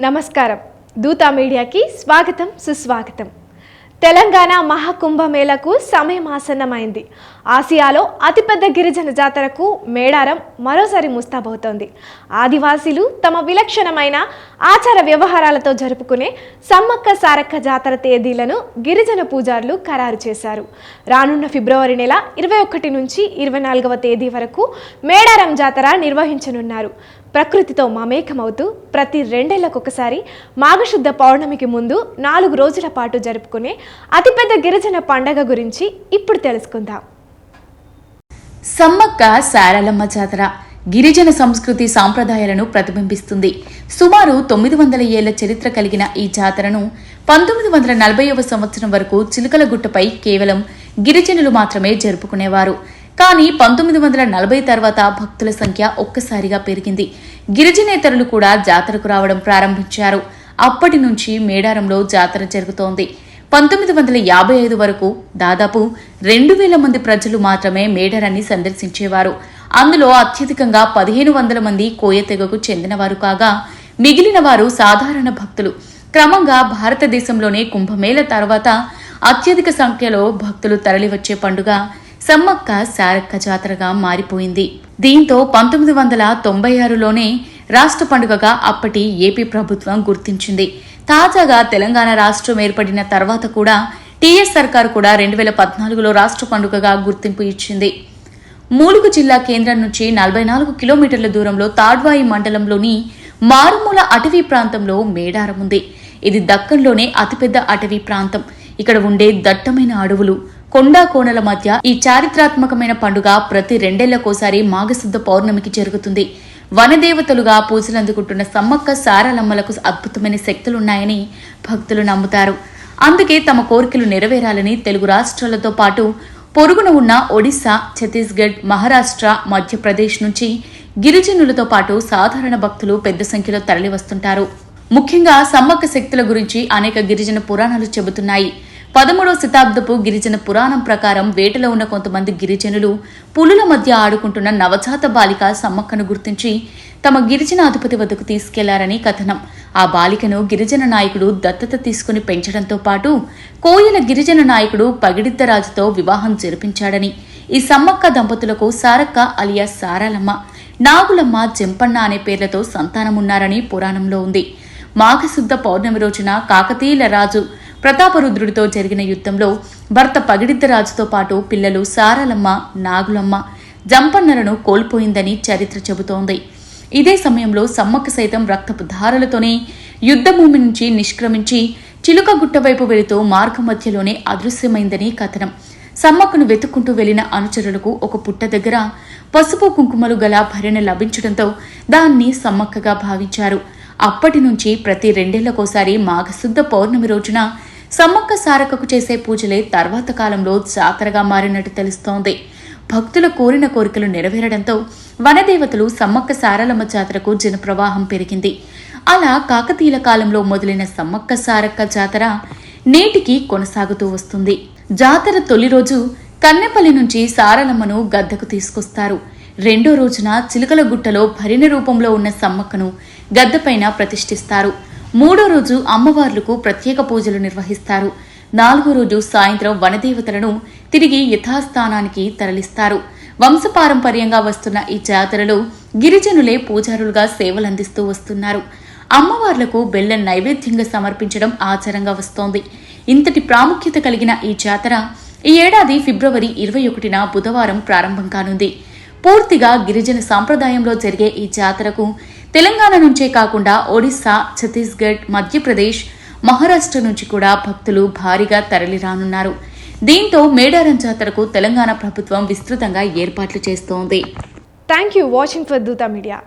నమస్కారం. దూత మీడియాకి స్వాగతం, సుస్వాగతం. తెలంగాణ మహాకుంభమేళకు సమయం ఆసన్నమైంది. ఆసియాలో అతిపెద్ద గిరిజన జాతరకు మేడారం మరోసారి ముస్తాబవుతోంది. ఆదివాసీలు తమ విలక్షణమైన ఆచార వ్యవహారాలతో జరుపుకునే సమ్మక్క సారక్క జాతర తేదీలను గిరిజన పూజారులు ఖరారు చేశారు. రానున్న ఫిబ్రవరి నెల 21 నుంచి 24వ తేదీ వరకు మేడారం జాతర నిర్వహించనున్నారు. ప్రకృతితో మమేకమవుతూ ప్రతి 2 ఏళ్లకొకసారి మాఘశుద్ధ పౌర్ణమికి ముందు 4 రోజుల పాటు జరుపుకునే అతిపెద్ద గిరిజన పండగ గురించి ఇప్పుడు తెలుసుకుందాం. సమ్మక్క సారలమ్మ జాతర గిరిజన సంస్కృతి సాంప్రదాయాలను ప్రతిబింబిస్తుంది. సుమారు 900 ఏళ్ల చరిత్ర కలిగిన ఈ జాతరను 1940వ సంవత్సరం వరకు చిలుకలగుట్టపై కేవలం గిరిజనులు మాత్రమే జరుపుకునేవారు. కానీ 1940 తర్వాత భక్తుల సంఖ్య ఒక్కసారిగా పెరిగింది. గిరిజనేతరులు కూడా జాతరకు రావడం ప్రారంభించారు. అప్పటి నుంచి మేడారంలో జాతర జరుగుతోంది. 1955 వరకు దాదాపు 2000 మంది ప్రజలు మాత్రమే మేడారాన్ని సందర్శించేవారు. అందులో అత్యధికంగా 1500 మంది కోయ తెగకు చెందినవారు కాగా మిగిలిన వారు సాధారణ భక్తులు. క్రమంగా భారతదేశంలోనే కుంభమేళ తర్వాత అత్యధిక సంఖ్యలో భక్తులు తరలివచ్చే పండుగ సమ్మక్క సారక్క జాతరగా మారిపోయింది. దీంతో 1996లోనే రాష్ట్ర పండుగగా అప్పటి ఏపీ ప్రభుత్వం గుర్తించింది. తాజాగా తెలంగాణ రాష్ట్రం ఏర్పడిన తర్వాత కూడా టీఎస్ సర్కార్ కూడా 2014లో రాష్ట్ర పండుగగా గుర్తింపు ఇచ్చింది. ములుగు జిల్లా కేంద్రం నుంచి 44 కిలోమీటర్ల దూరంలో తాడ్వాయి మండలంలోని మారుమూల అటవీ ప్రాంతంలో మేడారం ఉంది. ఇది దక్కన్లోనే అతిపెద్ద అటవీ ప్రాంతం. ఇక్కడ ఉండే దట్టమైన అడవులు, కొండా కోణల మధ్య ఈ చారిత్రాత్మకమైన పండుగ ప్రతి 2 ఏళ్లకోసారి మాఘశుద్ధ పౌర్ణమికి జరుగుతుంది. వనదేవతలుగా పూజలందుకుంటున్న సమ్మక్క సారలమ్మలకు అద్భుతమైన శక్తులున్నాయని భక్తులు నమ్ముతారు. అందుకే తమ కోరికలు నెరవేరాలని తెలుగు రాష్ట్రాలతో పాటు పొరుగున ఉన్న ఒడిశా, ఛత్తీస్గఢ్, మహారాష్ట్ర, మధ్యప్రదేశ్ నుంచి గిరిజనులతో పాటు సాధారణ భక్తులు పెద్ద సంఖ్యలో తరలివస్తుంటారు. ముఖ్యంగా సమ్మక్క శక్తుల గురించి అనేక గిరిజన పురాణాలు చెబుతున్నాయి. 13వ శతాబ్దపు గిరిజన పురాణం ప్రకారం వేటలో ఉన్న కొంతమంది గిరిజనులు పులుల మధ్య ఆడుకుంటున్న నవజాత బాలిక సమ్మక్కను గుర్తించి తమ గిరిజన అధిపతి వద్దకు తీసుకెళ్లారని కథనం. ఆ బాలికను గిరిజన నాయకుడు దత్తత తీసుకుని పెంచడంతో పాటు కోయల గిరిజన నాయకుడు పగిడిద్దరాజుతో వివాహం జరిపించాడని, ఈ సమ్మక్క దంపతులకు సారక్క అలియాస్ సారాలమ్మ, నాగులమ్మ, జంపన్న అనే పేర్లతో సంతానమున్నారని పురాణంలో ఉంది. మాఘశుద్ధ పౌర్ణమి రోజున కాకతీయుల రాజు ప్రతాపరుద్రుడితో జరిగిన యుద్ధంలో భర్త పగిడిద్దరాజుతో పాటు పిల్లలు సారలమ్మ, నాగులమ్మ, జంపన్నలను కోల్పోయిందని చరిత్ర చెబుతోంది. ఇదే సమయంలో సమ్మక్క సైతం రక్తపు ధారలతోనే యుద్ధభూమి నుంచి నిష్క్రమించి చిలుకగుట్ట వైపు వెళుతూ మార్గ మధ్యలోనే అదృశ్యమైందని కథనం. సమ్మక్కను వెతుక్కుంటూ వెళ్లిన అనుచరులకు ఒక పుట్ట దగ్గర పసుపు కుంకుమలు గల భరణ లభించడంతో దాన్ని సమ్మక్కగా భావించారు. అప్పటి నుంచి ప్రతి 2 ఏళ్లకోసారి మాఘశుద్ధ పౌర్ణమి రోజున సమ్మక్క సారక్కకు చేసే పూజలే తర్వాత కాలంలో జాతరగా మారినట్టు తెలుస్తోంది. భక్తుల కోరిన కోరికలు నెరవేరడంతో వనదేవతలు సమ్మక్క సారలమ్మ జాతరకు జనప్రవాహం పెరిగింది. అలా కాకతీయుల కాలంలో మొదలైన సమ్మక్క సారక్క జాతర నేటికి కొనసాగుతూ వస్తుంది. జాతర తొలి రోజు కన్నెపల్లి నుంచి సారలమ్మను గద్దకు తీసుకొస్తారు. 2వ రోజున చిలుకలగుట్టలో భరిణ రూపంలో ఉన్న సమ్మక్కను గద్దపైన ప్రతిష్ఠిస్తారు. 3వ రోజు అమ్మవార్లకు ప్రత్యేక పూజలు నిర్వహిస్తారు. 4వ రోజు సాయంత్రం వనదేవతలను తిరిగి యథాస్థానానికి తరలిస్తారు. వంశపారంపర్యంగా వస్తున్న ఈ జాతరలో గిరిజనులే పూజారులుగా సేవలందిస్తూ వస్తున్నారు. అమ్మవార్లకు బెల్లం నైవేద్యంగా సమర్పించడం ఆచారంగా వస్తోంది. ఇంతటి ప్రాముఖ్యత కలిగిన ఈ జాతర ఈ ఏడాది ఫిబ్రవరి 21న బుధవారం ప్రారంభం కానుంది. పూర్తిగా గిరిజన సాంప్రదాయంలో జరిగే ఈ జాతరకు తెలంగాణ నుంచే కాకుండా ఒడిశా, ఛత్తీస్గఢ్, మధ్యప్రదేశ్, మహారాష్ట్ర నుంచి కూడా భక్తులు భారీగా తరలిరానున్నారు. దీంతో మేడారం జాతరకు తెలంగాణ ప్రభుత్వం విస్తృతంగా ఏర్పాట్లు చేస్తోంది. థ్యాంక్ యూ వాచింగ్ ఫర్ దూత మీడియా.